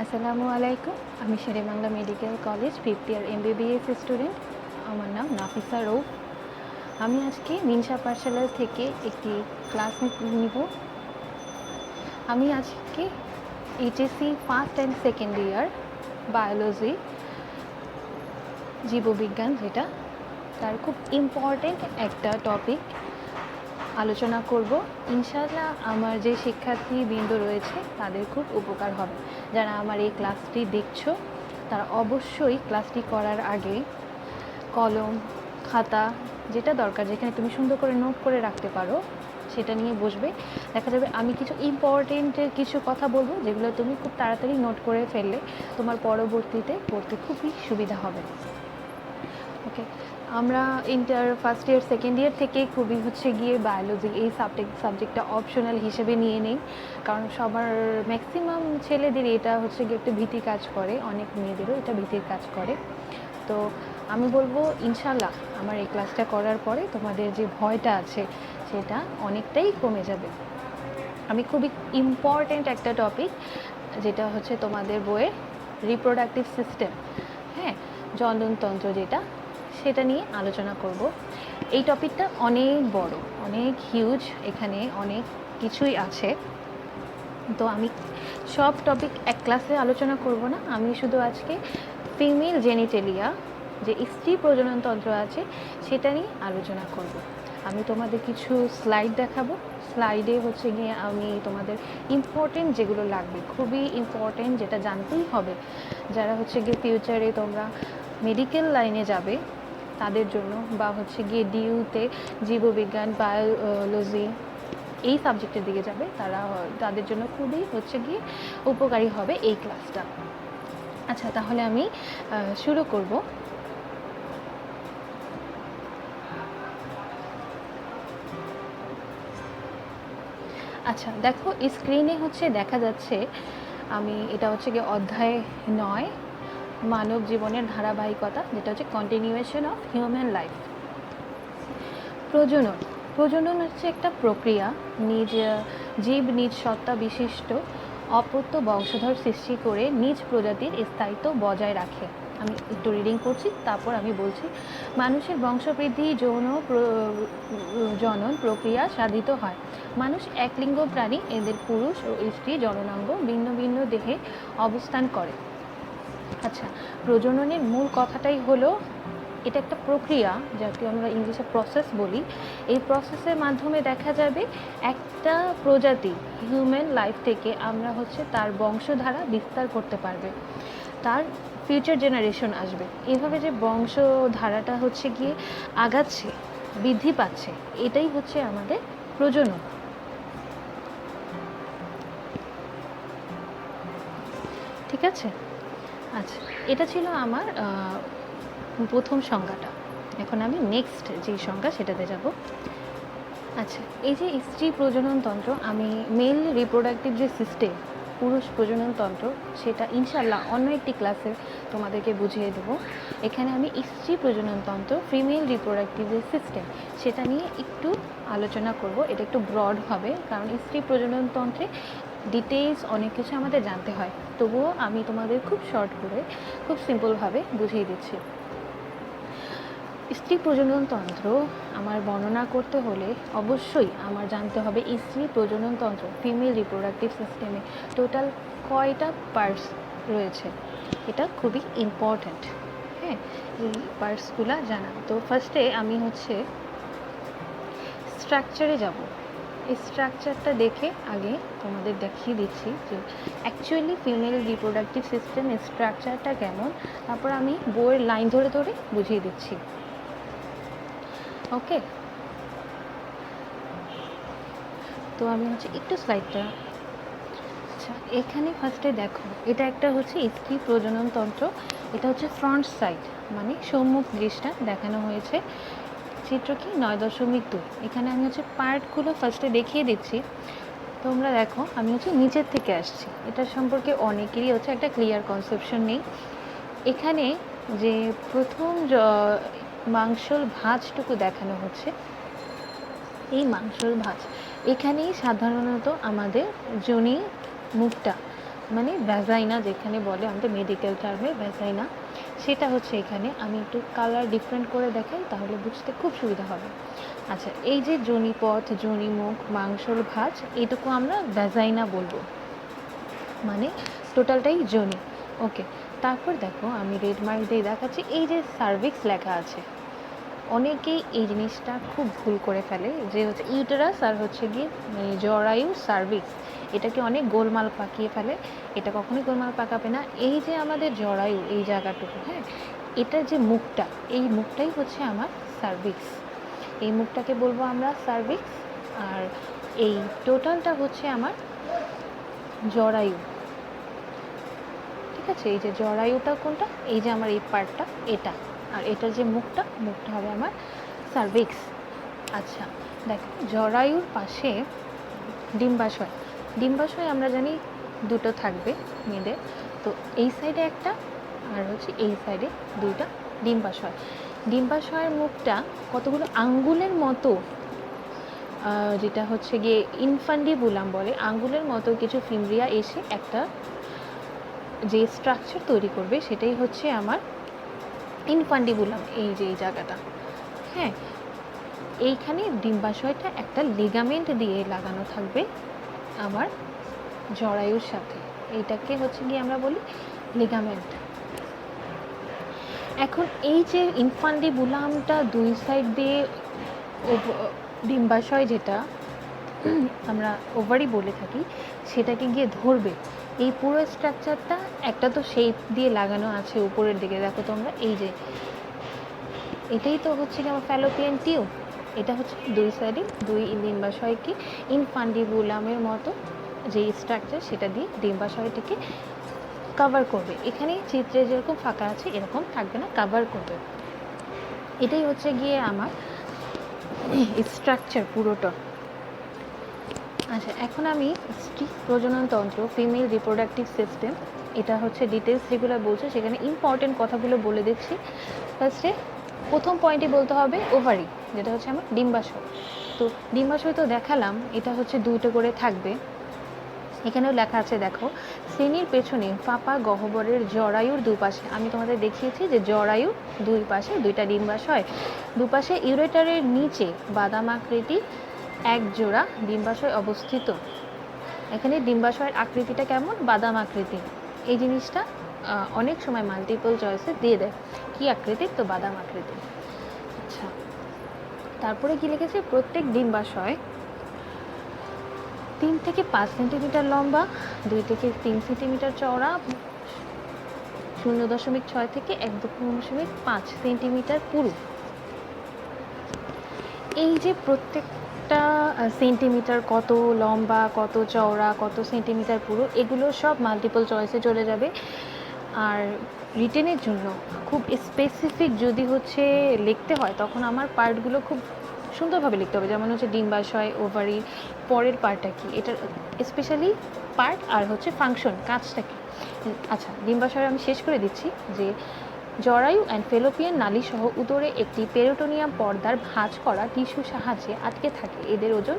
আসসালামু আলাইকুম। আমি শেরেবাংলা মেডিকেল কলেজ 5th ইয়ার MBBS স্টুডেন্ট। আমার নাম নাফিসা রৌফ। আমি আজকে মিনসা পাঠশালা থেকে একটি ক্লাস নিব। আমি আজকে HSC first and second year biology, জীববিজ্ঞান, যেটা তার খুব ইম্পর্টেন্ট একটা টপিক আলোচনা করব। ইনশাআল্লাহ আমার যে শিক্ষার্থীবৃন্দ রয়েছে তাদের খুব উপকার হবে। যারা আমার এই ক্লাসটি দেখছো তারা অবশ্যই ক্লাসটি করার আগে কলম, খাতা, যেটা দরকার, যেখানে তুমি সুন্দর করে নোট করে রাখতে পারো, সেটা নিয়ে বসবে। দেখা যাবে আমি কিছু ইম্পর্টেন্ট কিছু কথা বলবো, যেগুলো তুমি খুব তাড়াতাড়ি নোট করে ফেললে তোমার পরবর্তীতে পড়তে খুবই সুবিধা হবে। ওকে, আমরা ফার্স্ট ইয়ার সেকেন্ড ইয়ার থেকে খুবই গিয়ে বায়োলজি এই সাবজেক্টটা অপশনাল হিসেবে নিয়ে নেই, কারণ সবার ম্যাক্সিমাম ছেলেদের এটা গিয়ে একটা ভীতি কাজ করে, অনেক মেয়েদেরও এটা ভীতির কাজ করে। তো আমি বলবো ইনশাল্লাহ আমার এই ক্লাসটা করার পরে তোমাদের যে ভয়টা আছে সেটা অনেকটাই কমে যাবে। আমি খুবই ইম্পর্ট্যান্ট একটা টপিক, যেটা তোমাদের বইয়ের রিপ্রোডাক্টিভ সিস্টেম, হ্যাঁ, জননতন্ত্র, যেটা সেটা নিয়ে আলোচনা করব। এই টপিকটা অনেক বড়, অনেক হিউজ, এখানে অনেক কিছুই আছে। তো আমি সব টপিক এক ক্লাসে আলোচনা করব না, আমি শুধু আজকে ফিমেল জেনিটেলিয়া, যে স্ত্রী প্রজননতন্ত্র আছে, সেটা নিয়ে আলোচনা করব। আমি তোমাদের কিছু স্লাইড দেখাবো। স্লাইডে গিয়ে আমি তোমাদের ইম্পর্টেন্ট যেগুলো লাগবে, খুবই ইম্পর্টেন্ট, যেটা জানতেই হবে, যারা গিয়ে ফিউচারে তোমরা মেডিকেল লাইনে যাবে তাদের জন্য, বা গিয়ে ডিইউতে জীববিজ্ঞান, বায়োলজি এই সাবজেক্টের দিকে যাবে, তাদের জন্য খুবই গিয়ে উপকারী হবে এই ক্লাসটা। আচ্ছা, তাহলে আমি শুরু করব। আচ্ছা, দেখো স্ক্রিনে দেখা যাচ্ছে, আমি এটা গিয়ে অধ্যায় 9, মানব জীবনের ধারাবাহিকতা, যেটা কন্টিনিউয়েশন অফ হিউম্যান লাইফ। প্রজনন একটা প্রক্রিয়া, জীব নিজ সত্তা বিশিষ্ট অপত্য বংশধর সৃষ্টি করে নিজ প্রজাতির স্থায়িত্ব বজায় রাখে। আমি একটু রিডিং করছি, তারপর আমি বলছি। মানুষের বংশবৃদ্ধি জনন প্রক্রিয়া সাধিত হয়। মানুষ একলিঙ্গ প্রাণী, এদের পুরুষ ও স্ত্রী জননাঙ্গ ভিন্ন ভিন্ন দেহে অবস্থান করে। আচ্ছা, প্রজননের মূল কথাটাই হলো, এটা একটা প্রক্রিয়া, যাকে আমরা ইংলিশে প্রসেস বলি। এই প্রসেসের মাধ্যমে দেখা যাবে একটা প্রজাতি হিউম্যান লাইফ থেকে আমরা তার বংশধারা বিস্তার করতে পারবে, তার ফিউচার জেনারেশন আসবে। এইভাবে যে বংশধারাটা গিয়ে আগাচ্ছে, বৃদ্ধি পাচ্ছে, এটাই আমাদের প্রজনন। ঠিক আছে? আচ্ছা, এটা ছিল আমার প্রথম সংজ্ঞাটা। এখন আমি নেক্সট যে সংজ্ঞা সেটাতে যাব। আচ্ছা, এই যে স্ত্রী প্রজননতন্ত্র, আমি মেল রিপ্রোডাক্টিভ যে সিস্টেম, পুরুষ প্রজননতন্ত্র, সেটা ইনশাল্লাহ অন্য একটি ক্লাসে তোমাদেরকে বুঝিয়ে দেবো। এখানে আমি স্ত্রী প্রজননতন্ত্র, ফিমেল রিপ্রোডাক্টিভ যে সিস্টেম, সেটা নিয়ে একটু আলোচনা করব। এটা একটু ব্রড হবে, কারণ স্ত্রী প্রজননতন্ত্রে ডিটেইলস অনেক কিছু আমাদের জানতে হয়। তবুও আমি তোমাদের খুব শর্ট করে, খুব সিম্পলভাবে বুঝিয়ে দিচ্ছি। স্ত্রী প্রজননতন্ত্র আমার বর্ণনা করতে হলে অবশ্যই আমার জানতে হবে স্ত্রী প্রজননতন্ত্র, ফিমেল রিপ্রোডাক্টিভ সিস্টেমে টোটাল কয়টা পার্টস রয়েছে, এটা খুবই ইম্পর্ট্যান্ট। হ্যাঁ, এই পার্টসগুলো জানা। তো ফার্স্টে আমি স্ট্রাকচারে যাব। এই স্ট্রাকচারটা দেখে আগে তোমাদের দেখিয়ে দিচ্ছি যে অ্যাকচুয়ালি ফিমেল রিপ্রোডাক্টিভ সিস্টেমের স্ট্রাকচারটা কেমন, তারপর আমি বইয়ের লাইন ধরে ধরে বুঝিয়ে দিচ্ছি। ওকে, তো আমি একটু স্লাইডটা, আচ্ছা, এখানে ফার্স্টে দেখো, এটা একটা স্ত্রী প্রজননতন্ত্র। এটা ফ্রন্ট সাইড, মানে সম্মুখ দৃষ্টা দেখানো হয়েছে। চিত্র কি 9.2। এখানে আমি পার্টগুলো ফার্স্টে দেখিয়ে দিচ্ছি। তোমরা দেখো, আমি নিচের থেকে আসছি। এটা সম্পর্কে অনেকেরই একটা ক্লিয়ার কনসেপশন নেই। এখানে যে প্রথম মাংসল ভাঁজটুকু দেখানো হচ্ছে, এই মাংসল ভাঁজ, এখানেই সাধারণত আমাদের যোনি মুখটা মানে ভ্যাজাইনা যেখানে বলে আমাদের মেডিকেল টার্মে ভ্যাজাইনা, সেটা হচ্ছে এখানে। আমি একটু কালার ডিফারেন্ট করে দেখাই, তাহলে বুঝতে খুব সুবিধা হবে। আচ্ছা, এই যে যোনিপথ, যোনিমুখ, মাংসল ভাঁজ, এইটুকু আমরা ভ্যাজাইনা বলবো, মানে টোটালটাই যোনি। ওকে, তারপর দেখো আমি রেড মার্ক দিয়ে দেখাচ্ছি, এই যে সার্ভিক্স লেখা আছে, অনেকেই এই জিনিসটা খুব ভুল করে ফেলে, যে হচ্ছে ইউটেরাস আর হচ্ছে গিয়ে জরায়ু সার্ভিক্স, এটাকে অনেক গোলমাল পাকিয়ে ফেলে। এটা কখনোই গোলমাল পাকাবে না। এই যে আমাদের জরায়ু, এই জায়গাটুকু, হ্যাঁ, এটার যে মুখটা, এই মুখটাই হচ্ছে আমার সার্ভিক্স। এই মুখটাকে বলবো আমরা সার্ভিক্স, আর এই টোটালটা হচ্ছে আমার জরায়ু। ঠিক আছে, এই যে জরায়ুটা কোনটা, এই যে আমার এই পার্টটা এটা, আর এটার যে মুখটা, মুখটা হবে আমার সার্ভিক্স। আচ্ছা দেখো, জরায়ুর পাশে ডিম্বাশয়। ডিম্বাশয় আমরা জানি দুটো থাকবে মেয়েদের, তো এই সাইডে একটা আর হচ্ছে এই সাইডে দুইটা ডিম্বাশয়। ডিম্বাশয়ের মুখটা কতগুলো আঙ্গুলের মতো, যেটা হচ্ছে গিয়ে ইনফান্ডিবুলাম বলে, আঙ্গুলের মতো কিছু ফিমরিয়া এসে একটা যে স্ট্রাকচার তৈরি করবে, সেটাই হচ্ছে আমার ইনফান্ডিবুলাম। এই যে এই জায়গাটা, হ্যাঁ, এইখানে ডিম্বাশয়টা একটা লিগামেন্ট দিয়ে লাগানো থাকবে আমার জরায়ুর সাথে, এইটাকে হচ্ছে গিয়ে আমরা বলি লিগামেন্ট। এখন এই যে ইনফান্ডিবুলামটা দুই সাইড দিয়ে ডিম্বাশয়, যেটা আমরা ওভারি বলে থাকি, সেটাকে গিয়ে ধরবে। এই পুরো স্ট্রাকচারটা একটা তো শেপ দিয়ে লাগানো আছে উপরের দিকে, দেখো তোমরা, এই যে এটাই তো হচ্ছে কি আমার ফ্যালোপিয়ান টিউব। এটা হচ্ছে দুই সাইডে দুই ডিম্বাশয়কে ইনফান্ডিবুলামের মতো যে স্ট্রাকচার, সেটা দিয়ে ডিম্বাশয়টিকে কভার করবে। এখানে চিত্রে যেরকম ফাঁকা আছে এরকম থাকবে না, কভার করবে। এটাই হচ্ছে গিয়ে আমার স্ট্রাকচার পুরোটা। আচ্ছা, এখন আমি স্ত্রী প্রজননতন্ত্র, ফিমেল রিপ্রোডাক্টিভ সিস্টেম, এটা হচ্ছে ডিটেলস যেগুলো বলছে সেখানে ইম্পর্টেন্ট কথাগুলো বলে দিচ্ছি। ফার্স্টে প্রথম পয়েন্টে বলতে হবে ওভারি, যেটা হচ্ছে আমার ডিম্বাশয়। তো ডিম্বাশয় তো দেখালাম, এটা হচ্ছে দুটো করে থাকবে। এখানেও লেখা আছে, দেখো, শ্রেণীর পেছনে ফাঁপা গহ্বরের জরায়ুর দুপাশে, আমি তোমাদের দেখিয়েছি যে জরায়ু দুই পাশে দুইটা ডিম্বাশয়, দুপাশে ইউরেটারের নিচে বাদামাকৃতি এক জোড়া ডিম্বাশয় অবস্থিত। এখানে ডিম্বাশয়ের আকৃতিটা কেমন, বাদাম আকৃতি। এই জিনিসটা অনেক সময় মাল্টিপল চয়েসে দিয়ে দেয়, কি আকৃতি, তো বাদাম আকৃতি। আচ্ছা, তারপরে কি লিখেছে, প্রত্যেক ডিম্বাশয় 3 থেকে 5 সেন্টিমিটার লম্বা, 2 থেকে 3 সেন্টিমিটার চওড়া, 0.6 থেকে 1.5 সেন্টিমিটার পুরু। এই যে প্রত্যেকটা সেন্টিমিটার কত লম্বা, কত চওড়া, কত সেন্টিমিটার পুরু, এগুলো সব মাল্টিপল চয়েসে চলে যাবে। আর রিটেনের জন্য খুব স্পেসিফিক যদি হচ্ছে লিখতে হয়, তখন আমার পার্টগুলো খুব সুন্দরভাবে লিখতে হবে। যেমন হচ্ছে ডিম্বাশয়, ওভারি, পরের পার্টটা কি, এটার স্পেশালি পার্ট, আর হচ্ছে ফাংশন, কাজটা কি। আচ্ছা, ডিম্বাশয় আমি শেষ করে দিচ্ছি যে জরায়ু অ্যান্ড ফেলোপিয়ান নালী সহ উদরে একটি পেরিটোনিয়াম পর্দার ভাঁজ করা টিস্যু সাহায্যে আটকে থাকে। এদের ওজন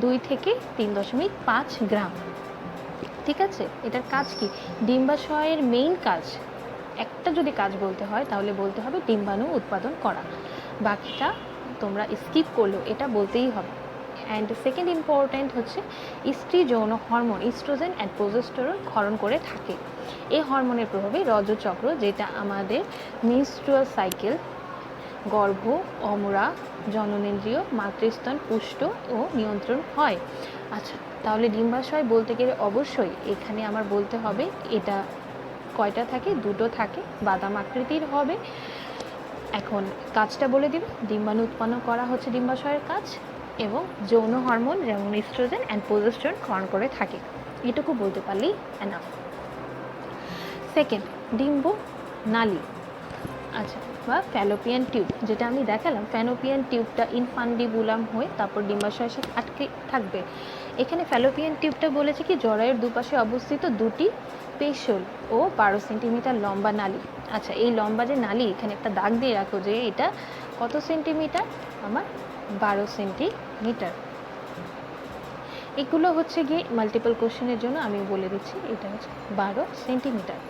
2 থেকে 3.5 গ্রাম। ঠিক আছে, এটার কাজ কি, ডিম্বাশয়ের মেইন কাজ, একটা যদি কাজ বলতে হয় তাহলে বলতে হবে ডিম্বাণু উৎপাদন করা, বাকিটা তোমরা স্কিপ করলেও এটা বলতেই হবে। অ্যান্ড সেকেন্ড ইম্পর্ট্যান্ট হচ্ছে স্ত্রী যৌন হরমোন ইস্ট্রোজেন অ্যান্ড প্রোজেস্টেরন ক্ষরণ করে থাকে। এই হরমোনের প্রভাবে রজচক্র, যেটা আমাদের মেনস্ট্রুয়াল সাইকেল, গর্ভ, অমরা, জননেন্দ্রিয়, মাতৃস্তন পুষ্ট ও নিয়ন্ত্রণ হয়। আচ্ছা, তাহলে ডিম্বাশয় বলতে গেলে অবশ্যই এখানে আমার বলতে হবে এটা কয়টা থাকে, দুটো থাকে, বাদাম আকৃতির হবে। এখন কাজটা বলে দিব, ডিম্বাণু উৎপন্ন করা হচ্ছে ডিম্বাশয়ের কাজ, এবং যৌন হরমোন যেমন ইস্ট্রোজেন অ্যান্ড প্রোজেস্টেরন ক্ষরণ করে থাকে। এটুকু বলতে পারলেই এনাফ। সেকেন্ড, ডিম্ব নালী, আচ্ছা, বা ফ্যালোপিয়ান টিউব, যেটা আমি দেখালাম, ফ্যালোপিয়ান টিউবটা ইনফান্ডিবুলাম হয়ে তারপর ডিম্বাশয়ের সাথে আটকে থাকবে। এখানে ফ্যালোপিয়ান টিউবটা বলেছে কি, জরায়ুর দুপাশে অবস্থিত দুটি পেশল ও 12 সেন্টিমিটার লম্বা নালী। আচ্ছা, এই লম্বা যে নালী, এখানে একটা দাগ দিয়ে রাখো যে এটা কত সেন্টিমিটার, আমার 12 সেন্টিমিটার। এগুলো হচ্ছে গিয়ে মাল্টিপল কোশ্চেনের জন্য আমি বলে দিচ্ছি, এটা হচ্ছে 12 সেন্টিমিটার।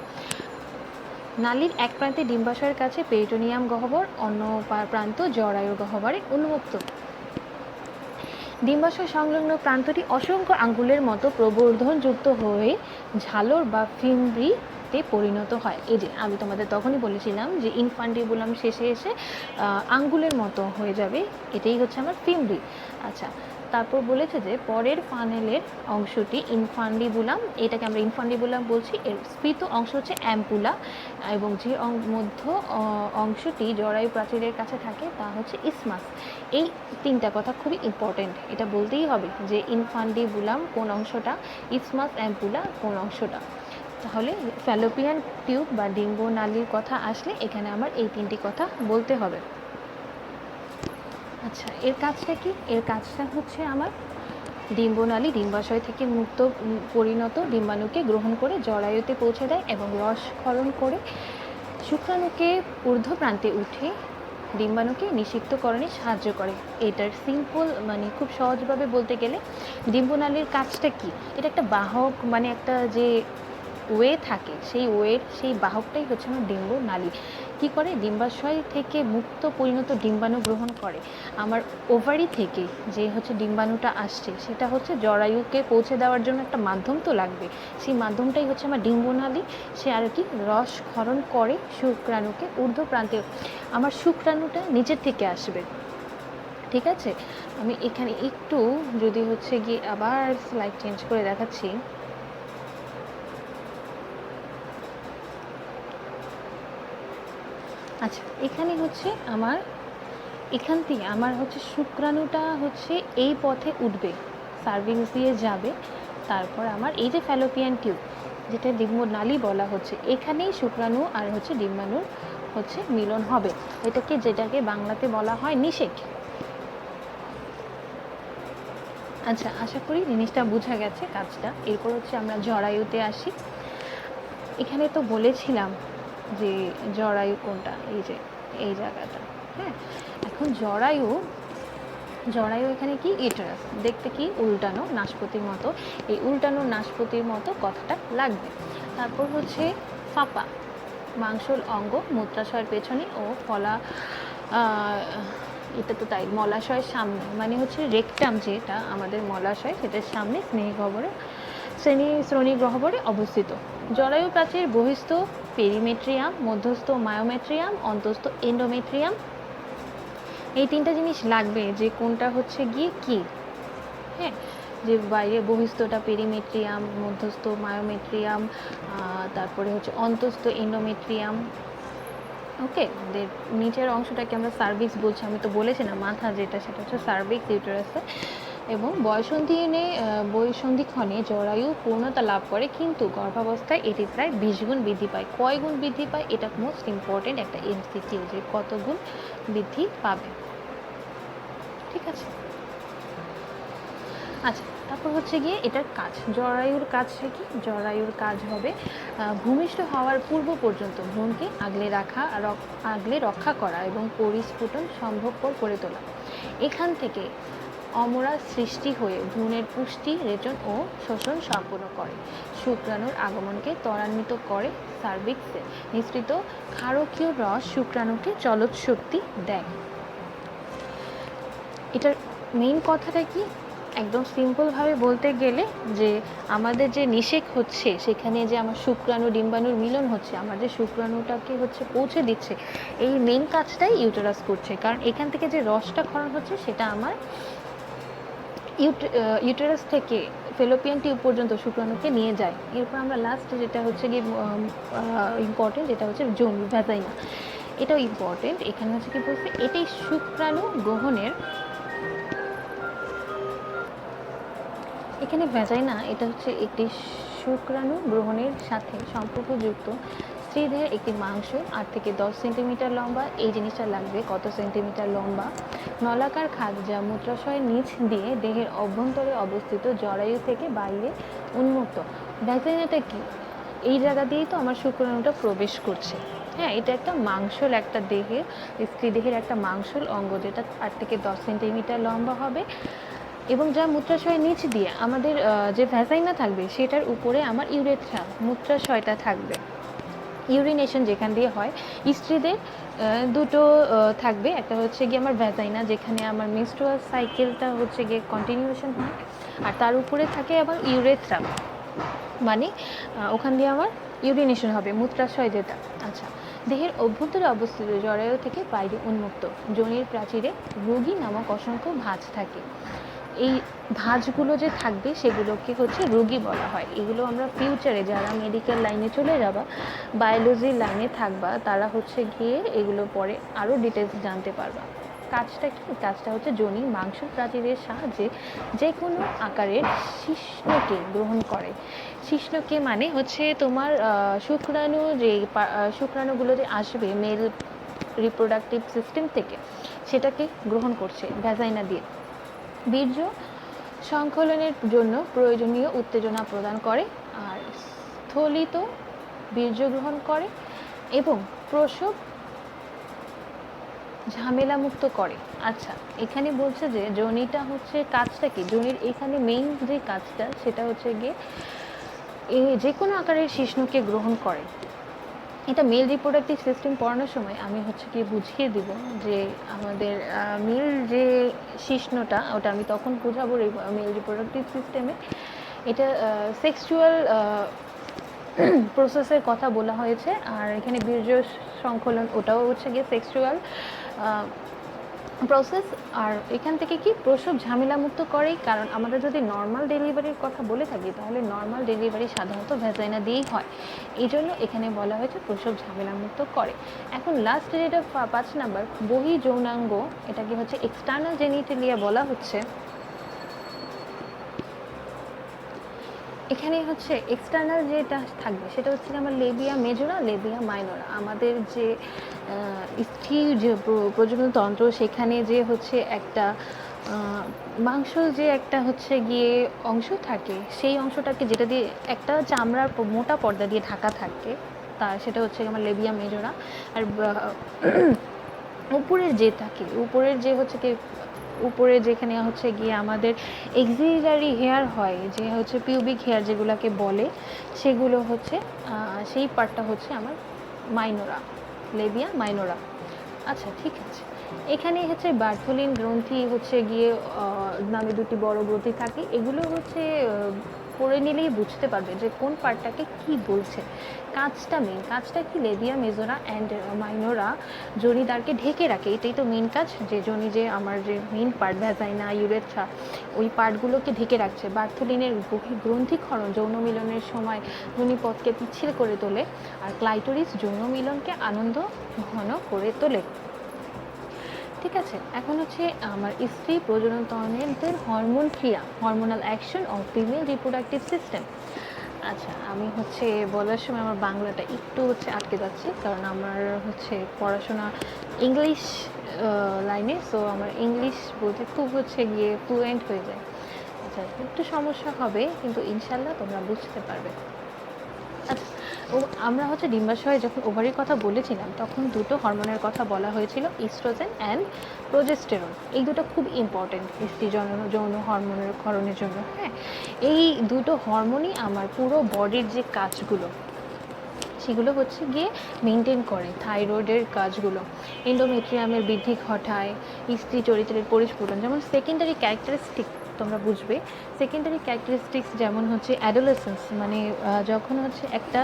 নালীর এক প্রান্তে ডিম্বাশয়ের কাছে পেরিটোনিয়াম গহ্বর, অন্য প্রান্ত জরায়ুর গহ্বরে উন্মুক্ত। ডিম্বাশয় সংলগ্ন প্রান্তটি অসংখ্য আঙ্গুলের মতো প্রবর্ধনযুক্ত হয়ে ঝালর বা ফিমব্রিতে পরিণত হয়। এই যে আমি তোমাদের তখনই বলেছিলাম যে ইনফান্ডিবুলাম শেষে এসে আঙ্গুলের মতো হয়ে যাবে, এটাই হচ্ছে আমার ফিমব্রি। আচ্ছা, তারপর বলেছে যে পরের ফানেলের অংশটি ইনফান্ডিবুলাম, এটাকে আমরা ইনফান্ডিবুলাম বলছি। এর স্ফীত অংশ হচ্ছে অ্যাম্পুলা, এবং যে মধ্য অংশটি জরায়ু প্রাচীরের কাছে থাকে তা হচ্ছে ইসমাস। এই তিনটা কথা খুবই ইম্পর্টেন্ট, এটা বলতেই হবে যে ইনফান্ডিবুলাম কোন অংশটা, ইসমাস অ্যাম্পুলা কোন অংশটা। তাহলে ফ্যালোপিয়ান টিউব বা ডিম্ব নালীর কথা আসলে এখানে আমার এই তিনটি কথা বলতে হবে। আচ্ছা, এর কাজটা কি? এর কাজটা হচ্ছে আমার ডিম্বনালী ডিম্বাশয় থেকে মুক্ত পরিণত ডিম্বাণুকে গ্রহণ করে জরায়ুতে পৌঁছে দেয় এবং রস ক্ষরণ করে শুক্রাণুকে ঊর্ধ্ব প্রান্তে উঠে ডিম্বাণুকে নিষিক্তকরণে সাহায্য করে। এটার সিম্পল মানে খুব সহজভাবে বলতে গেলে ডিম্বনালীর কাজটা কি, এটা একটা বাহক, মানে একটা যে ওয়ে থাকে সেই ওয়ের সেই বাহকটাই হচ্ছে আমার ডিম্ব নালী। কী করে? ডিম্বাশয় থেকে মুক্ত পরিণত ডিম্বাণু গ্রহণ করে। আমার ওভারি থেকে যে হচ্ছে ডিম্বাণুটা আসছে সেটা হচ্ছে জরায়ুকে পৌঁছে দেওয়ার জন্য একটা মাধ্যম তো লাগবে, সেই মাধ্যমটাই হচ্ছে আমার ডিম্ব নালী। সে আর কি রস ক্ষরণ করে শুক্রাণুকে ঊর্ধ্ব প্রান্তে, আমার শুক্রাণুটা নিচের থেকে আসবে। ঠিক আছে, আমি এখানে একটু যদি হচ্ছে গিয়ে আবার স্লাইড চেঞ্জ করে দেখাচ্ছি। আচ্ছা, এখানে হচ্ছে আমার এখান থেকে আমার হচ্ছে শুক্রাণুটা হচ্ছে এই পথে উঠবে, সার্ভিক্স দিয়ে যাবে, তারপর আমার এই যে ফ্যালোপিয়ান টিউব যেটা ডিম্ব নালী বলা হচ্ছে, এখানেই শুক্রাণু আর হচ্ছে ডিম্বাণুর হচ্ছে মিলন হবে। যেটাকে বাংলাতে বলা হয় নিষেক। আচ্ছা, আশা করি জিনিসটা বোঝা গেছে কাজটা। এরপর হচ্ছে আমরা জরায়ুতে আসি। এখানে তো বলেছিলাম যে জরায়ু কোনটা, এই যে এই জায়গাটা। হ্যাঁ, এখন জরায়ু এখানে কি ইউটেরাস, দেখতে কি উল্টানো নাশপতির মতো, এই উল্টানো নাশপতির মতো কথাটা লাগবে। তারপর হচ্ছে ফাঁপা মাংসল অঙ্গ মূত্রাশয়ের পেছনে ও ফলা, এটা তো তাই, মলাশয়ের সামনে, মানে হচ্ছে রেকটাম যেটা আমাদের মলাশয় সেটার সামনে শ্রোণী গহ্বরে অবস্থিত। জরায়ু প্রাচীর বহিস্থ পেরিমেট্রিয়াম, মধ্যস্থ মায়োমেট্রিয়াম, অন্তস্থ এন্ডোমেট্রিয়াম। এই তিনটা জিনিস লাগবে যে কোনটা হচ্ছে গিয়ে কি। হ্যাঁ, যে বাইরে বহিস্থটা পেরিমেট্রিয়াম, মধ্যস্থ মায়োমেট্রিয়াম, তারপরে হচ্ছে অন্তস্থ এন্ডোমেট্রিয়াম। ওকে, নিচের অংশটাকে আমরা সার্ভিক্স বলছি, আমি তো বলেছি না মাথা যেটা সেটা হচ্ছে সার্ভিক্স ইউটেরাসে। এবং বয়ঃসন্ধিক্ষণে জরায়ু পূর্ণতা লাভ করে, কিন্তু গর্ভাবস্থায় এটি প্রায় 20 গুণ বৃদ্ধি পায়। কয় গুণ বৃদ্ধি পায়, এটা মোস্ট ইম্পর্টেন্ট একটা এমসিকিউ, যে কত গুণ বৃদ্ধি পাবে। ঠিক আছে, আচ্ছা, তারপর হচ্ছে গিয়ে এটার কাজ, জরায়ুর কাজটা কি? জরায়ুর কাজ হবে ভূমিষ্ঠ হওয়ার পূর্ব পর্যন্ত ভ্রূণকে আগলে রক্ষা করা এবং পরিস্ফুটন সম্ভবপর করে তোলা। এখান থেকে অমরা সৃষ্টি হয়ে ভ্রূণের পুষ্টি, রেচন ও শোষণ সম্পূর্ণ করে। শুক্রাণুর আগমনকে ত্বরান্বিত করে। সার্ভিক্সে নিঃসৃত ক্ষারকীয় রস শুক্রাণুকে চলৎ শক্তি দেয়। এটার মেইন কথাটা কি? একদম সিম্পলভাবে বলতে গেলে যে আমাদের যে নিষেক হচ্ছে সেখানে যে আমার শুক্রাণু ডিম্বাণুর মিলন হচ্ছে, আমার যে শুক্রাণুটাকে হচ্ছে পৌঁছে দিচ্ছে, এই মেইন কাজটাই ইউটেরাস করছে। কারণ এখান থেকে যে রসটা ক্ষরণ হচ্ছে সেটা আমার ইউটেরাস থেকে ফেলোপিয়ান টিউব পর্যন্ত শুক্রাণুকে নিয়ে যায়। এরপর আমরা লাস্ট যেটা হচ্ছে কি ইম্পর্টেন্ট, যেটা হচ্ছে যৌন ভ্যাজাইনা। এটাও ইম্পর্টেন্ট। এখানে হচ্ছে কি বলছে, এটাই শুক্রাণু গ্রহণের, এখানে ভ্যাজাইনা এটা হচ্ছে একটি শুক্রাণু গ্রহণের সাথে সম্পর্কযুক্ত স্ত্রীদেহের একটি মাংস, 8 থেকে 10 সেন্টিমিটার লম্বা। এই জিনিসটা লাগবে কত সেন্টিমিটার লম্বা। নলাকার খাদ যা মূত্রাশয়ের নিচ দিয়ে দেহের অভ্যন্তরে অবস্থিত, জরায়ু থেকে বাইরে উন্মুক্ত। ভ্যাজাইনাটা কি? এই জায়গা দিয়েই তো আমার শুক্রাণুটা প্রবেশ করছে। হ্যাঁ, এটা একটা মাংসল, একটা দেহের স্ত্রী দেহের একটা মাংসল অঙ্গ, যেটা 8 থেকে 10 সেন্টিমিটার লম্বা হবে। এবং যা মূত্রাশয়ের নিচ দিয়ে আমাদের যে ভ্যাজাইনা থাকবে সেটার উপরে আমার ইউরেথ্রা মূত্রাশয়টা থাকবে। ইউরিনেশন যেখান দিয়ে হয়, স্ত্রীদের দুটো থাকবে, একটা হচ্ছে গিয়ে আমার ভ্যাজাইনা যেখানে আমার মেনস্ট্রুয়াল সাইকেলটা হচ্ছে গিয়ে কন্টিনিউশন হয়, আর তার উপরে থাকে আবার ইউরেথ্রা, মানে ওখান দিয়ে আমার ইউরিনেশন হবে, মূত্রাশয় যেটা। আচ্ছা, দেহের অভ্যন্তরে অবস্থিত জরায়ু থেকে বাইরে উন্মুক্ত যোনির প্রাচীরে রোগী নামক অসংখ্য ভাঁজ থাকে। এই ভাঁজগুলো যে থাকবে সেগুলোকে হচ্ছে রোগী বলা হয়। এগুলো আমরা ফিউচারে যারা মেডিকেল লাইনে চলে যাবা, বায়োলজির লাইনে থাকবা, তারা হচ্ছে গিয়ে এগুলো পরে আরও ডিটেলস জানতে পারবা। কাজটা কি? কাজটা হচ্ছে যোনি মাংস প্রাচীরের সাহায্যে যে কোনো আকারের শিশ্নকে গ্রহণ করে। শিশ্নকে মানে হচ্ছে তোমার শুক্রাণু, যে শুক্রাণুগুলো যে আসবে মেল রিপ্রোডাক্টিভ সিস্টেম থেকে, সেটাকে গ্রহণ করছে ভ্যাজাইনা দিয়ে। বীর্য সংকলনের জন্য প্রয়োজনীয় উত্তেজনা প্রদান করে, আর স্থলিত বীর্য গ্রহণ করে এবং প্রসব ঝামেলামুক্ত করে। আচ্ছা, এখানে বলছে যে যোনিটা হচ্ছে কাজটা কি, যোনির এখানে মেইন যে কাজটা সেটা হচ্ছে গিয়ে যে কোনো আকারের শিশ্নকে গ্রহণ করে। এটা মেল রিপ্রোডাক্টিভ সিস্টেম পড়ানোর সময় আমি হচ্ছে কি বুঝিয়ে দিব যে আমাদের মেল যে শিশ্নটা, ওটা আমি তখন বোঝাবো মেল রিপ্রোডাক্টিভ সিস্টেমে। এটা সেক্সুয়াল প্রসেসের কথা বলা হয়েছে, আর এখানে বীর্য সংকলন ওটাও হচ্ছে গিয়ে সেক্সুয়াল প্রসেস। আর এখান থেকে কি প্রসব ঝামেলা মুক্ত করেই, কারণ আমরা যদি নর্মাল ডেলিভারির কথা বলে থাকি তাহলে নর্মাল ডেলিভারি সাধারণত ভ্যাজাইনা দিয়েই হয়, এই জন্য এখানে বলা হয়েছে প্রসব ঝামেলা মুক্ত করে। এখন লাস্ট যেটা 5 নাম্বার বহি যৌনাঙ্গ, এটাকে হচ্ছে এক্সটার্নাল জেনিটালিয়া বলা হচ্ছে। এখানে হচ্ছে এক্সটার্নাল যেটা থাকবে সেটা হচ্ছে আমার লেবিয়া মেজোরা, লেবিয়া মাইনরা। আমাদের যে স্ত্রী যে প্রজনন তন্ত্র, সেখানে যে হচ্ছে একটা মাংস যে একটা হচ্ছে গিয়ে অংশ থাকে, সেই অংশটাকে যেটা দিয়ে একটা চামড়ার মোটা পর্দা দিয়ে ঢাকা থাকে, তা সেটা হচ্ছে আমার লেবিয়া মেজোরা। আর উপরের যে থাকে, উপরের যে হচ্ছে কি উপরে যেখানে হচ্ছে গিয়ে আমাদের এক্সিলারি হেয়ার হয়, যে হচ্ছে পিউবিক হেয়ার যেগুলোকে বলে, সেগুলো হচ্ছে সেই পার্টটা হচ্ছে আমার মাইনোরা, লেবিয়া মাইনোরা। আচ্ছা, ঠিক আছে। এখানে হচ্ছে বার্থোলিন গ্রন্থি হচ্ছে গিয়ে নামে দুটি বড় গ্রন্থি থাকে। এগুলো হচ্ছে পড়ে নিলেই বুঝতে পারবে যে কোন পার্টটাকে কি বলছে। কাজটা মেন কাজটা কি, লেবিয়া মেজোরা অ্যান্ড মাইনোরা যোনিদ্বারকে ঢেকে রাখে, এটাই তো মেন কাজ। যে যোনি যে আমার যে মেন পার্ট ভ্যাজাইনা, ইউরেথ্রা, ওই পার্টগুলোকে ঢেকে রাখছে। বার্থোলিনের গ্রন্থিক্ষরণ যৌন মিলনের সময় যোনিপথকে পিচ্ছিল করে তোলে, আর ক্লাইটোরিস যৌন মিলনকে আনন্দ ঘন করে তোলে। ঠিক আছে, এখন হচ্ছে আমার স্ত্রী প্রজননতন্ত্রের হরমোন ক্রিয়া, hormonal action of female reproductive system. আচ্ছা, আমি হচ্ছে বলার সময় আমার বাংলাটা একটু হচ্ছে আটকে যাচ্ছে, কারণ আমার হচ্ছে পড়াশোনা ইংলিশ লাইনে, সো আমার ইংলিশ বলতে খুব হচ্ছে গিয়ে ফ্লুয়েন্ট হয়ে যায়। আচ্ছা, একটু সমস্যা হবে, কিন্তু ইনশাল্লাহ তোমরা বুঝতে পারবে। আচ্ছা, আমরা হচ্ছে ডিম্বাশয়ে যখন ওভারির কথা বলেছিলাম তখন দুটো হরমোনের কথা বলা হয়েছিল, ইস্ট্রোজেন অ্যান্ড প্রোজেস্টেরন। এই দুটো খুব ইম্পর্টেন্ট স্ত্রী যৌন হরমোনের ক্ষরণের জন্য। হ্যাঁ, এই দুটো হরমোনই আমার পুরো বডির যে কাজগুলো সেগুলো হচ্ছে গিয়ে মেনটেন করে। থাইরয়েডের কাজগুলো, এন্ডোমেট্রিয়ামের বৃদ্ধি ঘটায়, স্ত্রী চরিত্রের পরিস্ফুটন, যেমন সেকেন্ডারি ক্যারেক্টারিস্টিক তোমরা বুঝবে। সেকেন্ডারি ক্যারেক্টারিস্টিক্স যেমন হচ্ছে অ্যাডোলেসেন্স, মানে যখন হচ্ছে একটা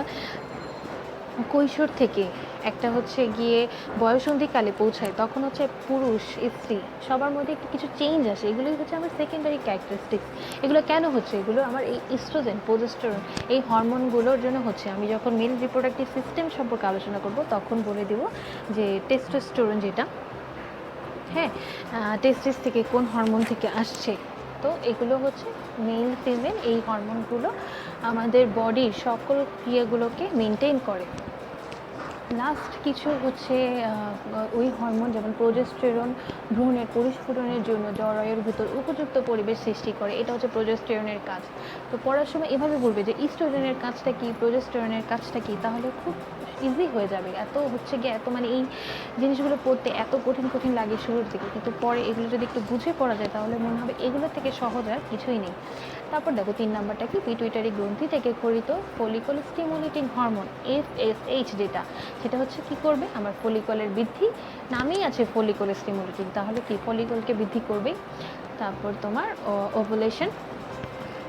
কৈশোর থেকে একটা হচ্ছে গিয়ে বয়সন্ধিকালে পৌঁছায়, তখন হচ্ছে পুরুষ স্ত্রী সবার মধ্যে একটু কিছু চেঞ্জ আসে। এগুলোই হচ্ছে আমার সেকেন্ডারি ক্যারেক্টারিস্টিক্স। এগুলো কেন হচ্ছে? এগুলো আমার এই ইস্ট্রোজেন, প্রোজেস্টেরন, এই হরমোনগুলোর জন্য হচ্ছে। আমি যখন মেল রিপ্রোডাক্টিভ সিস্টেম সম্পর্কে আলোচনা করব তখন বলে দেব যে টেস্টোস্টেরন যেটা, হ্যাঁ, টেস্টিস থেকে কোন হরমোন থেকে আসছে। তো এগুলো হচ্ছে মেল ফিমেল, এই হরমোনগুলো আমাদের বডির সকল ক্রিয়াগুলোকে মেনটেন করে। লাস্ট কিছু হচ্ছে ওই হরমোন যেমন প্রোজেস্টেরন ভ্রূণের পরিস্ফুটনের জন্য জরায়ুর ভিতর উপযুক্ত পরিবেশ সৃষ্টি করে, এটা হচ্ছে প্রোজেস্টেরনের কাজ। তো পড়ার সময় এভাবে বলবে যে ইস্ট্রোজেনের কাজটা কী, প্রোজেস্টেরনের কাজটা কী, তাহলে খুব ইজি হয়ে যাবে। এত হচ্ছে গিয়ে এত মানে এই জিনিসগুলো পড়তে এত কঠিন কঠিন লাগে শুরুর দিকে, কিন্তু পরে এগুলো যদি একটু বুঝে পড়া যায় তাহলে মনে হবে এগুলো থেকে সহজ আর কিছুই নেই। তারপর দেখো 3 নাম্বারটা কি, পিটুইটারি গ্রন্থি থেকে ক্ষরিত ফলিকল স্টিমুলেটিং হরমোন FSH যেটা, সেটা হচ্ছে কি করবে, আমার ফলিকলের বৃদ্ধি, নামেই আছে ফলিকল স্টিমুলেটিং, তাহলে কি ফলিকলকে বৃদ্ধি করবে। তারপর তোমার ওভুলেশন,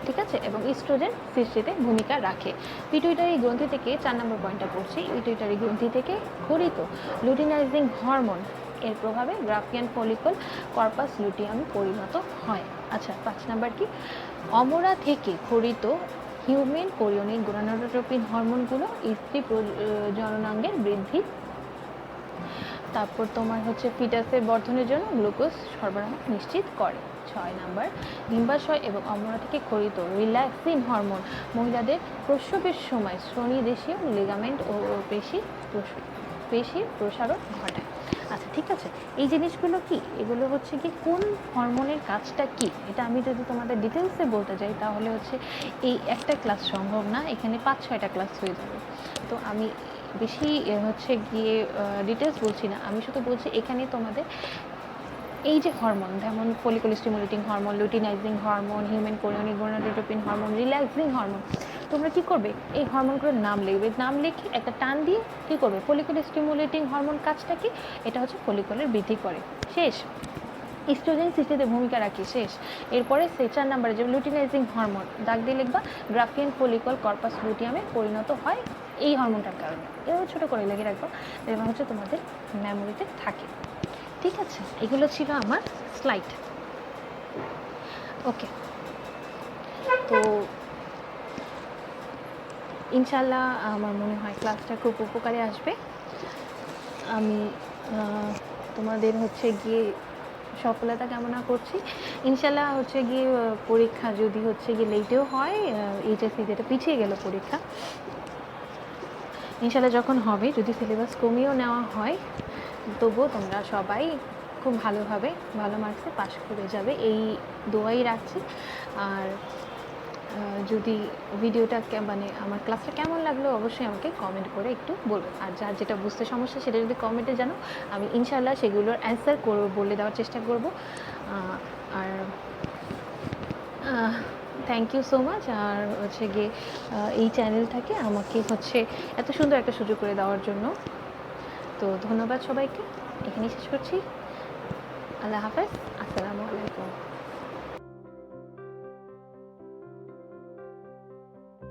ঠিক আছে, এবং ইস্ট্রোজেন সৃষ্টিতে ভূমিকা রাখে। পিটুইটারি গ্রন্থি থেকে 4 নম্বর পয়েন্টটা পড়ছি, পিটুইটারি গ্রন্থি থেকে ক্ষরিত লুটিনাইজিং হরমোন এর প্রভাবে গ্রাফিয়ান ফলিকল কর্পাস লুটিয়ামে পরিণত হয়। আচ্ছা 5 নাম্বার কি, অমরা থেকে ক্ষরিত হিউম্যান কোরিয়নিক গোনাডোট্রপিন হরমোনগুলো স্ত্রী জননাঙ্গের বৃদ্ধি, তারপর তোমার হচ্ছে ফিটাসের বর্ধনের জন্য গ্লুকোজ সরবরাহ নিশ্চিত করে। 6 নাম্বার, ডিম্বাশয় এবং অমরা থেকে ক্ষরিত রিল্যাক্সিন হরমোন মহিলাদের প্রসবের সময় শ্রোণীদেশীয় লিগামেন্ট ও পেশির প্রসারণ ঘটায়। আচ্ছা ঠিক আছে, এই জিনিসগুলো কি, এগুলো হচ্ছে কি কোন হরমোনের কাজটা কি, এটা আমি যদি তোমাদের ডিটেলসে বলতে যাই তাহলে হচ্ছে এই একটা ক্লাস সম্ভব না, এখানে 5-6টা ক্লাস হয়ে যাবে। তো আমি বেশি হচ্ছে গিয়ে ডিটেলস বলছি না, আমি শুধু বলছি এখানে তোমাদের এই যে হরমোন যেমন follicle stimulating hormone, luteinising hormone, human chorionic gonadotropin hormone, relaxing hormone, তোমরা কি করবে এই হরমোনগুলোর নাম লিখবে, নাম লিখে একটা টান দিয়ে কি করবে, ফলিকল স্টিমুলেটিং হরমোন কাজটা কি, এটা হচ্ছে ফলিকলের বৃদ্ধি করে, শেষ। ইস্ট্রোজেন সৃষ্টিতে ভূমিকা রাখে, শেষ। এরপরে 4 নম্বরে যে লুটিনাইজিং হরমোন দাগ দিয়ে লিখবা, গ্রাফিয়ান ফলিকল কর্পাস লুটিয়ামে পরিণত হয় এই হরমোনটার কারণে, এভাবে ছোটো করে লিখে রাখবা, এবং হচ্ছে তোমাদের মেমোরিতে থাকে। ঠিক আছে, এগুলো ছিল আমার স্লাইড। ওকে, তো ইনশাল্লাহ আমার মনে হয় ক্লাসটা খুব উপকারে আসবে। আমি তোমাদের হচ্ছে গিয়ে সফলতা কামনা করছি। ইনশাল্লাহ হচ্ছে গিয়ে পরীক্ষা যদি হচ্ছে গিয়ে লেটেও হয়, এইচএসসি যেটা পিছিয়ে গেল পরীক্ষা, ইনশাল্লাহ যখন হবে, যদি সিলেবাস কমিয়েও নেওয়া হয় তবুও তোমরা সবাই খুব ভালোভাবে ভালো মার্কসে পাশ করে যাবে, এই দোয়াই রাখছি। আর যদি ভিডিওটা মানে আমার ক্লাসটা কেমন লাগলো অবশ্যই আমাকে কমেন্ট করে একটু বলবে, আর যার যেটা বুঝতে সমস্যা সেটা যদি কমেন্টে জানো, আমি ইনশাল্লাহ সেগুলোর অ্যান্সার বলে দেওয়ার চেষ্টা করব। আর থ্যাংক ইউ সো মাচ। আর হচ্ছে গিয়ে এই চ্যানেলটাকে আমাকে হচ্ছে এত সুন্দর একটা সুযোগ করে দেওয়ার জন্য, তো ধন্যবাদ সবাইকে, এখানেই শেষ করছি। আল্লাহ হাফেজ, আসসালামু আলাইকুম।